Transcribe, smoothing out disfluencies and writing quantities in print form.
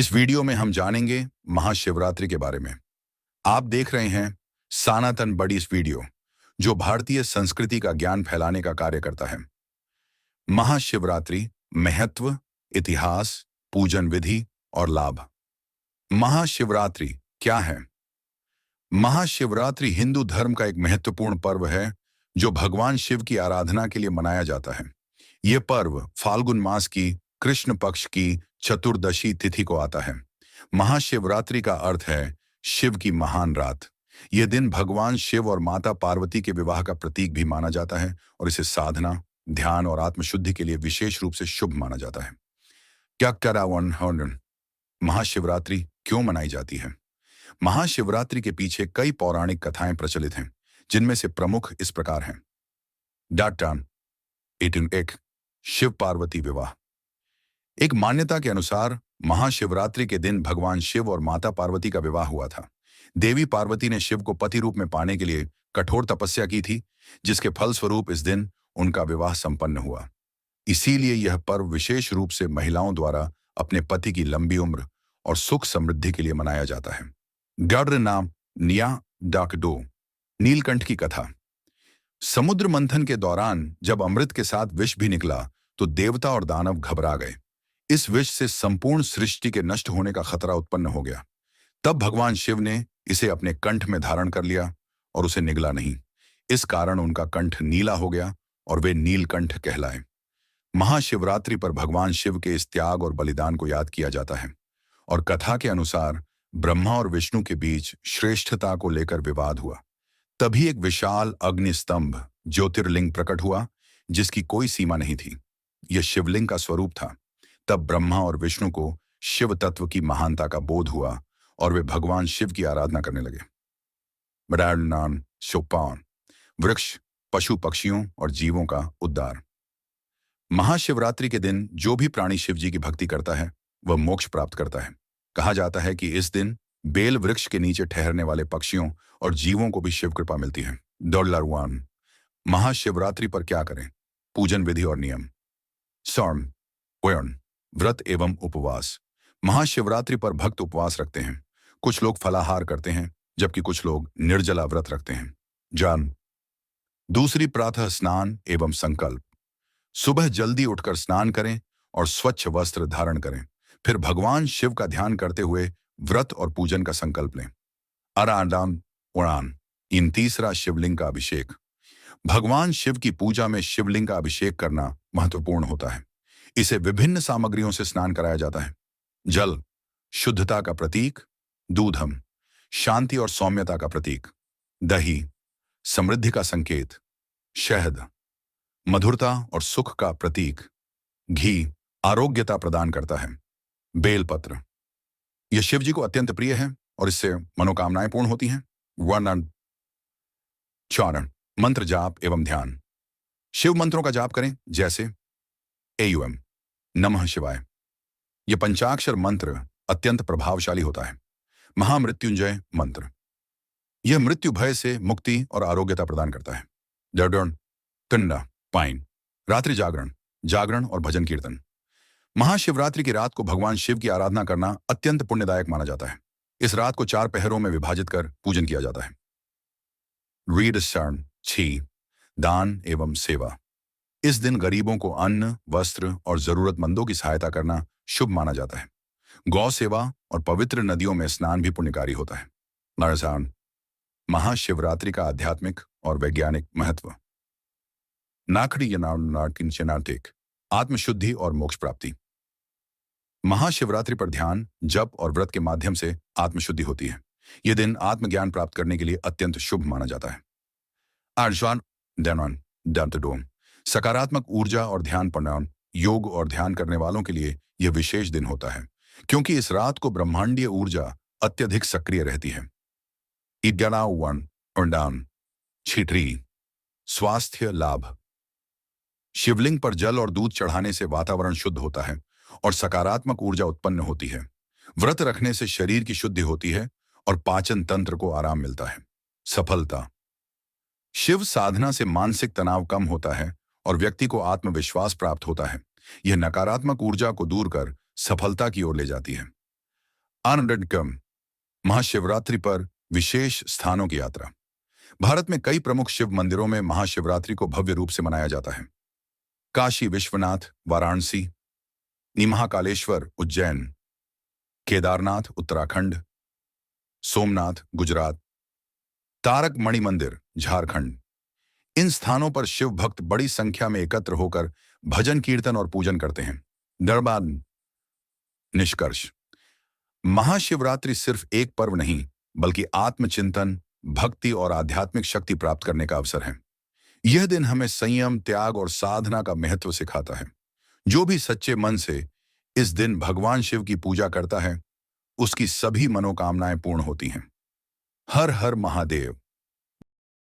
इस वीडियो में हम जानेंगे महाशिवरात्रि के बारे में। आप देख रहे हैं सनातन बडीज वीडियो, जो भारतीय संस्कृति का ज्ञान फैलाने का कार्य करता है। महाशिवरात्रि महत्व, इतिहास, पूजन विधि और लाभ। महाशिवरात्रि क्या है? महाशिवरात्रि हिंदू धर्म का एक महत्वपूर्ण पर्व है जो भगवान शिव की आराधना के लिए मनाया जाता है। यह पर्व फाल्गुन मास की कृष्ण पक्ष की चतुर्दशी तिथि को आता है। महाशिवरात्रि का अर्थ है शिव की महान रात। यह दिन भगवान शिव और माता पार्वती के विवाह का प्रतीक भी माना जाता है और इसे साधना, ध्यान और आत्मशुद्धि के लिए विशेष रूप से शुभ माना जाता है। क्या करावन महाशिवरात्रि क्यों मनाई जाती है? महाशिवरात्रि के पीछे कई पौराणिक कथाएं प्रचलित हैं, जिनमें से प्रमुख इस प्रकार हैं। डाटान 18 शिव पार्वती विवाह। एक मान्यता के अनुसार महाशिवरात्रि के दिन भगवान शिव और माता पार्वती का विवाह हुआ था। देवी पार्वती ने शिव को पति रूप में पाने के लिए कठोर तपस्या की थी, जिसके फलस्वरूप इस दिन उनका विवाह संपन्न हुआ। इसीलिए यह पर्व विशेष रूप से महिलाओं द्वारा अपने पति की लंबी उम्र और सुख समृद्धि के लिए मनाया जाता है। गर्र नाम निया डाकडो। नीलकंठ की कथा। समुद्र मंथन के दौरान जब अमृत के साथ विष भी निकला तो देवता और दानव घबरा गए। इस विष से संपूर्ण सृष्टि के नष्ट होने का खतरा उत्पन्न हो गया। तब भगवान शिव ने इसे अपने कंठ में धारण कर लिया और उसे निगला नहीं। इस कारण उनका कंठ नीला हो गया और वे नीलकंठ कहलाए। महाशिवरात्रि पर भगवान शिव के इस त्याग और बलिदान को याद किया जाता है और कथा के अनुसार ब्रह्मा और विष्णु के बीच श्रेष्ठता को लेकर विवाद हुआ। तभी एक विशाल अग्निस्तंभ ज्योतिर्लिंग प्रकट हुआ, जिसकी कोई सीमा नहीं थी। यह शिवलिंग का स्वरूप था। तब ब्रह्मा और विष्णु को शिव तत्व की महानता का बोध हुआ और वे भगवान शिव की आराधना करने लगे। मडारनान शोपान, वृक्ष, पशु पक्षियों और जीवों का उद्धार। महाशिवरात्रि के दिन जो भी प्राणी शिव जी की भक्ति करता है वह मोक्ष प्राप्त करता है। कहा जाता है कि इस दिन बेल वृक्ष के नीचे ठहरने वाले पक्षियों और जीवों को भी शिव कृपा मिलती है। $1 महाशिवरात्रि पर क्या करें? पूजन विधि और नियम। सौर्म वर्ण, व्रत एवं उपवास। महाशिवरात्रि पर भक्त उपवास रखते हैं। कुछ लोग फलाहार करते हैं, जबकि कुछ लोग निर्जला व्रत रखते हैं। जान। दूसरी, प्रातः स्नान एवं संकल्प। सुबह जल्दी उठकर स्नान करें और स्वच्छ वस्त्र धारण करें। फिर भगवान शिव का ध्यान करते हुए व्रत और पूजन का संकल्प लें। अराडान उड़ान। इन तीसरा, शिवलिंग का अभिषेक। भगवान शिव की पूजा में शिवलिंग का अभिषेक करना महत्वपूर्ण होता है। इसे विभिन्न सामग्रियों से स्नान कराया जाता है। जल, शुद्धता का प्रतीक। दूधम, शांति और सौम्यता का प्रतीक। दही, समृद्धि का संकेत। शहद, मधुरता और सुख का प्रतीक। घी, आरोग्यता प्रदान करता है। बेलपत्र, यह शिव जी को अत्यंत प्रिय है और इससे मनोकामनाएं पूर्ण होती हैं। वर्णन चारण, मंत्र जाप एवं ध्यान। शिव मंत्रों का जाप करें, जैसे एयुएम, नमः शिवाय। यह पंचाक्षर मंत्र अत्यंत प्रभावशाली होता है। महामृत्युंजय मंत्र, यह मृत्यु भय से मुक्ति और आरोग्यता प्रदान करता है। डर्डन कंडा पाइन, रात्रि जागरण, जागरण और भजन कीर्तन। महाशिवरात्रि की रात को भगवान शिव की आराधना करना अत्यंत पुण्यदायक माना जाता है। इस रात को 4 पहरों में विभाजित कर पूजन किया जाता है। रीड शरण 6, दान एवं सेवा। इस दिन गरीबों को अन्न, वस्त्र और जरूरतमंदों की सहायता करना शुभ माना जाता है। गौ सेवा और पवित्र नदियों में स्नान भी पुण्यकारी होता है। नरसान, महाशिवरात्रि का आध्यात्मिक और वैज्ञानिक महत्व। नाखड़ी नाटिक, आत्मशुद्धि और मोक्ष प्राप्ति। महाशिवरात्रि पर ध्यान, जप और व्रत के माध्यम से आत्मशुद्धि होती है। यह दिन आत्मज्ञान प्राप्त करने के लिए अत्यंत शुभ माना जाता है। आर्जवान डैनॉन डंतडोम, सकारात्मक ऊर्जा और ध्यान प्रणाम। योग और ध्यान करने वालों के लिए यह विशेष दिन होता है, क्योंकि इस रात को ब्रह्मांडीय ऊर्जा अत्यधिक सक्रिय रहती है। इग्यानावन उड़ान छिटरी, स्वास्थ्य लाभ। शिवलिंग पर जल और दूध चढ़ाने से वातावरण शुद्ध होता है और सकारात्मक ऊर्जा उत्पन्न होती है। व्रत रखने से शरीर की शुद्धि होती है और पाचन तंत्र को आराम मिलता है। सफलता, शिव साधना से मानसिक तनाव कम होता है और व्यक्ति को आत्मविश्वास प्राप्त होता है। यह नकारात्मक ऊर्जा को दूर कर सफलता की ओर ले जाती है। आनंदकम महाशिवरात्रि पर विशेष स्थानों की यात्रा। भारत में कई प्रमुख शिव मंदिरों में महाशिवरात्रि को भव्य रूप से मनाया जाता है। काशी विश्वनाथ वाराणसी, महाकालेश्वर उज्जैन, केदारनाथ उत्तराखंड, सोमनाथ गुजरात, तारक मणि मंदिर झारखंड। इन स्थानों पर शिव भक्त बड़ी संख्या में एकत्र होकर भजन कीर्तन और पूजन करते हैं। दरबार निष्कर्ष, महाशिवरात्रि सिर्फ एक पर्व नहीं बल्कि आत्मचिंतन, भक्ति और आध्यात्मिक शक्ति प्राप्त करने का अवसर है। यह दिन हमें संयम, त्याग और साधना का महत्व सिखाता है। जो भी सच्चे मन से इस दिन भगवान शिव की पूजा करता है, उसकी सभी मनोकामनाएं पूर्ण होती हैं। हर हर महादेव।